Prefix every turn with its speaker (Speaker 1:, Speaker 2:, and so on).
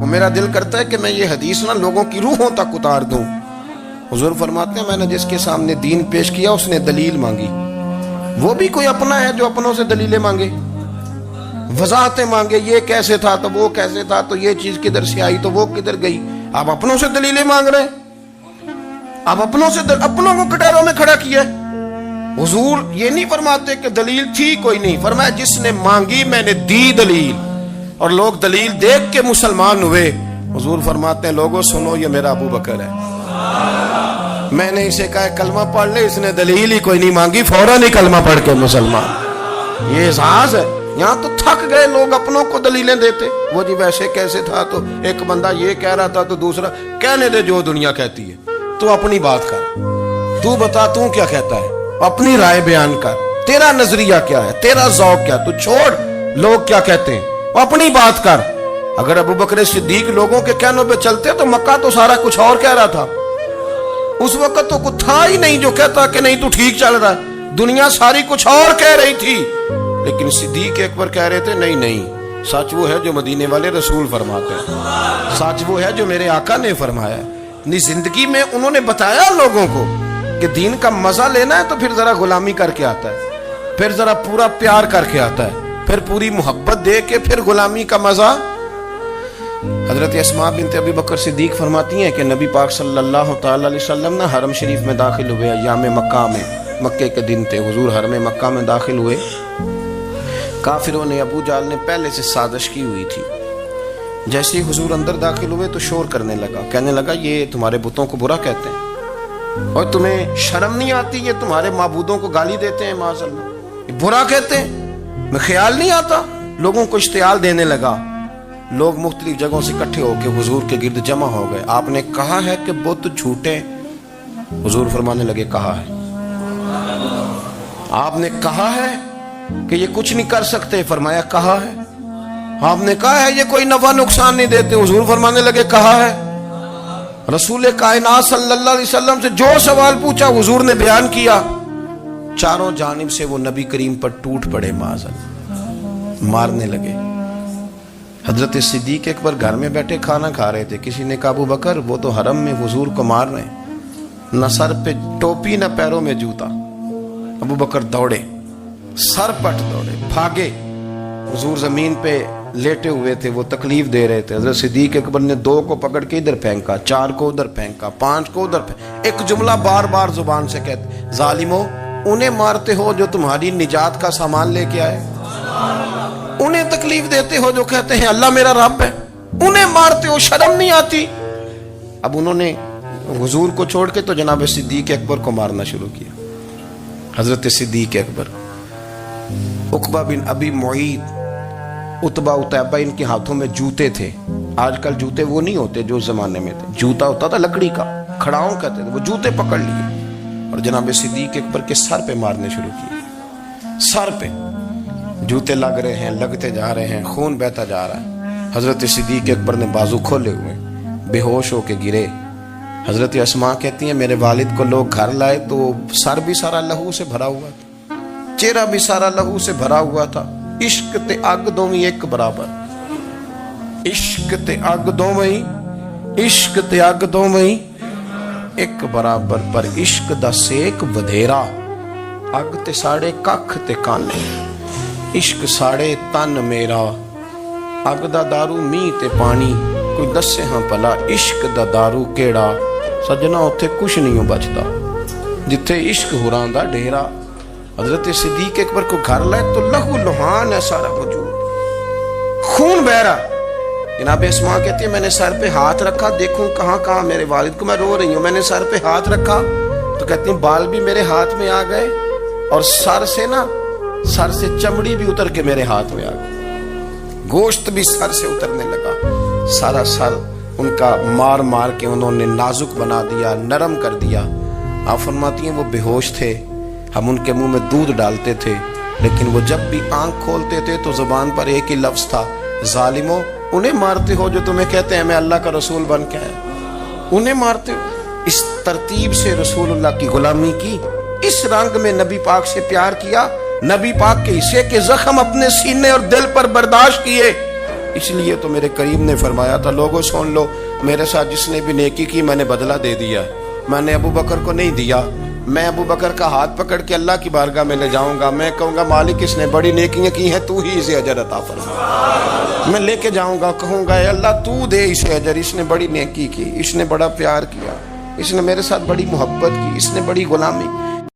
Speaker 1: میرا دل کرتا ہے کہ میں یہ حدیث نا لوگوں کی روحوں تک اتار دوں۔ حضور فرماتے ہیں میں نے جس کے سامنے دین پیش کیا اس نے دلیل مانگی، وہ بھی کوئی اپنا ہے جو اپنوں سے دلیلیں مانگے، وضاحتیں مانگے، یہ کیسے تھا تو وہ کیسے تھا تو یہ چیز کدھر سے آئی تو وہ کدھر گئی۔ آپ اپنوں سے دلیلیں مانگ رہے ہیں، آپ اپنوں سے اپنوں کو کٹاروں میں کھڑا کیا۔ حضور یہ نہیں فرماتے کہ دلیل تھی کوئی نہیں، فرمایا جس نے مانگی میں نے دی دلیل، اور لوگ دلیل دیکھ کے مسلمان ہوئے۔ حضور فرماتے ہیں لوگوں سنو یہ میرا ابو بکر ہے، میں نے اسے کہا کلمہ پڑھ لے، اس نے دلیل ہی کوئی نہیں مانگی، فوراً ہی کلمہ پڑھ کے مسلمان۔ یہ احساس ہے۔ یہاں تو تھک گئے لوگ اپنوں کو دلیلیں دیتے، وہ جی ویسے کیسے تھا تو ایک بندہ یہ کہہ رہا تھا تو دوسرا کہنے دے جو دنیا کہتی ہے، تو اپنی بات کر، تو بتا تو کیا کہتا ہے، اپنی رائے بیان کر، تیرا نظریہ کیا ہے، تیرا ذوق کیا، تو چھوڑ لوگ کیا کہتے ہیں، اپنی بات کر۔ اگر ابو بکر صدیق لوگوں کے کہنوں پہ چلتے تو مکہ تو سارا کچھ اور کہہ رہا تھا، اس وقت تو کچھ تھا ہی نہیں جو کہتا کہ نہیں تو ٹھیک چل رہا ہے، دنیا ساری کچھ اور کہہ رہی تھی، لیکن صدیق اکبر کہہ رہے تھے نہیں نہیں، سچ وہ ہے جو مدینے والے رسول فرماتے ہیں، سچ وہ ہے جو میرے آقا نے فرمایا ہے۔ اپنی زندگی میں انہوں نے بتایا لوگوں کو کہ دین کا مزہ لینا ہے تو پھر ذرا غلامی کر کے آتا ہے، پھر ذرا پورا پیار کر کے آتا ہے، پھر پوری محبت دے کے پھر غلامی کا مزہ۔ حضرت اسماء بنت ابی بکر صدیق فرماتی ہیں کہ نبی پاک صلی اللہ تعالی علیہ وسلم نا حرم شریف میں داخل ہوئے، ایام مکہ میں، مکے کے دن تھے، حضور حرم مکہ میں داخل ہوئے۔ کافروں نے، ابو جہل نے پہلے سے سازش کی ہوئی تھی۔ جیسے ہی حضور اندر داخل ہوئے تو شور کرنے لگا، کہنے لگا یہ تمہارے بتوں کو برا کہتے ہیں اور تمہیں شرم نہیں آتی، یہ تمہارے معبودوں کو گالی دیتے ہیں، معاذ اللہ یہ برا کہتے ہیں، میں خیال نہیں آتا۔ لوگوں کو اشتعال دینے لگا، لوگ مختلف جگہوں سے اکٹھے ہو کے حضور کے گرد جمع ہو گئے۔ آپ نے کہا ہے کہ بت جھوٹے؟ حضور فرمانے لگے کہا ہے۔ آپ نے کہا ہے کہ یہ کچھ نہیں کر سکتے؟ فرمایا کہا ہے۔ آپ نے کہا ہے یہ کوئی نفع نقصان نہیں دیتے؟ حضور فرمانے لگے کہا ہے۔ رسول کائنات صلی اللہ علیہ وسلم سے جو سوال پوچھا حضور نے بیان کیا، چاروں جانب سے وہ نبی کریم پر ٹوٹ پڑے، معاذ اللہ، مارنے لگے۔ حضرت صدیق اکبر گھر میں بیٹھے کھانا کھا رہے تھے، کسی نے کہا ابو بکر وہ تو حرم میں حضور کو مار رہے ہیں، نہ سر پہ ٹوپی نہ پیروں میں جوتا۔ ابو بکر دوڑے، سر پٹ دوڑے، بھاگے۔ حضور زمین پہ لیٹے ہوئے تھے، وہ تکلیف دے رہے تھے۔ حضرت صدیق اکبر نے 2 کو پکڑ کے ادھر پھینکا، 4 کو ادھر پھینکا، 5 کو ادھر پھینکا، ایک جملہ بار بار زبان سے کہتے ظالمو انہیں مارتے ہو جو تمہاری نجات کا سامان لے کے آئے، انہیں تکلیف دیتے ہو جو کہتے ہیں اللہ میرا رب ہے، انہیں مارتے ہو، شرم نہیں آتی؟ اب انہوں نے حضور کو چھوڑ کے تو جناب صدیق اکبر کو مارنا شروع کیا۔ حضرت صدیق اکبر، عقبہ بن ابی معیط، عتبہ عتیبہ، ان کے ہاتھوں میں جوتے تھے۔ آج کل جوتے وہ نہیں ہوتے جو اس زمانے میں تھے، جوتا ہوتا تھا لکڑی کا، کھڑاؤں کہتے تھے، وہ جوتے پکڑ لیے اور جناب صدیق اکبر کے سر پہ مارنے شروع کیے۔ سر پہ جوتے لگ رہے ہیں، لگتے جا رہے ہیں، خون بہتا جا رہا ہے۔ حضرت صدیق اکبر نے بازو کھولے ہوئے، بے ہوش ہو کے گرے۔ حضرت اسماء کہتی ہیں میرے والد کو لوگ گھر لائے تو سر بھی سارا لہو سے بھرا ہوا تھا، چہرہ بھی سارا لہو سے بھرا ہوا تھا۔ عشق تے اگ دوویں ایک برابر، عشق تے اگ دوویں، عشق تے اگ دوویں ایک برابر، پر عشق دا سیک ودھیرا، اگ تے ساڑے ککھ تے کانے، عشق ساڑے تن میرا، اگ دا دارو می تے پانی، کوئی دسے ہاں پلا عشق دا دارو کیڑا، سجنا اتھے کچھ نہیں بچتا جتھے عشق ہوراں دا ڈیرا۔ حضرت صدیق اکبر کو گھر لائے تو لہو لہان ہے سارا موجود، خون بہ رہا۔ جناب اسماء کہتی ہے میں نے سر پہ ہاتھ رکھا، دیکھوں کہاں کہاں میرے والد کو، میں رو رہی ہوں، میں نے سر پہ ہاتھ رکھا تو کہتی ہیں بال بھی میرے ہاتھ میں آ گئے اور سر سے چمڑی بھی اتر کے میرے ہاتھ میں آ گئی، گوشت بھی سر سے اترنے لگا، سارا سر ان کا مار مار کے انہوں نے نازک بنا دیا، نرم کر دیا۔ آپ فرماتی ہیں وہ بے ہوش تھے، ہم ان کے منہ میں دودھ ڈالتے تھے، لیکن وہ جب بھی آنکھ کھولتے تھے تو زبان پر ایک ہی لفظ تھا، ظالمو انہیں مارتے ہو جو تمہیں کہتے ہیں میں اللہ کا رسول بن کے آیا، انہیں مارتے ہو۔ اس ترتیب سے رسول اللہ کی غلامی کی، اس رنگ میں نبی پاک سے پیار کیا، نبی پاک کے حصے کے زخم اپنے سینے اور دل پر برداشت کیے، اس لیے تو میرے کریم نے فرمایا تھا لوگوں سن لو میرے ساتھ جس نے بھی نیکی کی میں نے بدلہ دے دیا، میں نے ابو بکر کو نہیں دیا، میں ابو بکر کا ہاتھ پکڑ کے اللہ کی بارگاہ میں لے جاؤں گا، میں کہوں گا مالک اس نے بڑی نیکیاں کی ہیں، تو ہی اسے اجر عطا فرما، میں لے کے جاؤں گا، کہوں گا اے اللہ تو دے اسے اجر، اس نے بڑی نیکی کی، اس نے بڑا پیار کیا، اس نے میرے ساتھ بڑی محبت کی، اس نے بڑی غلامی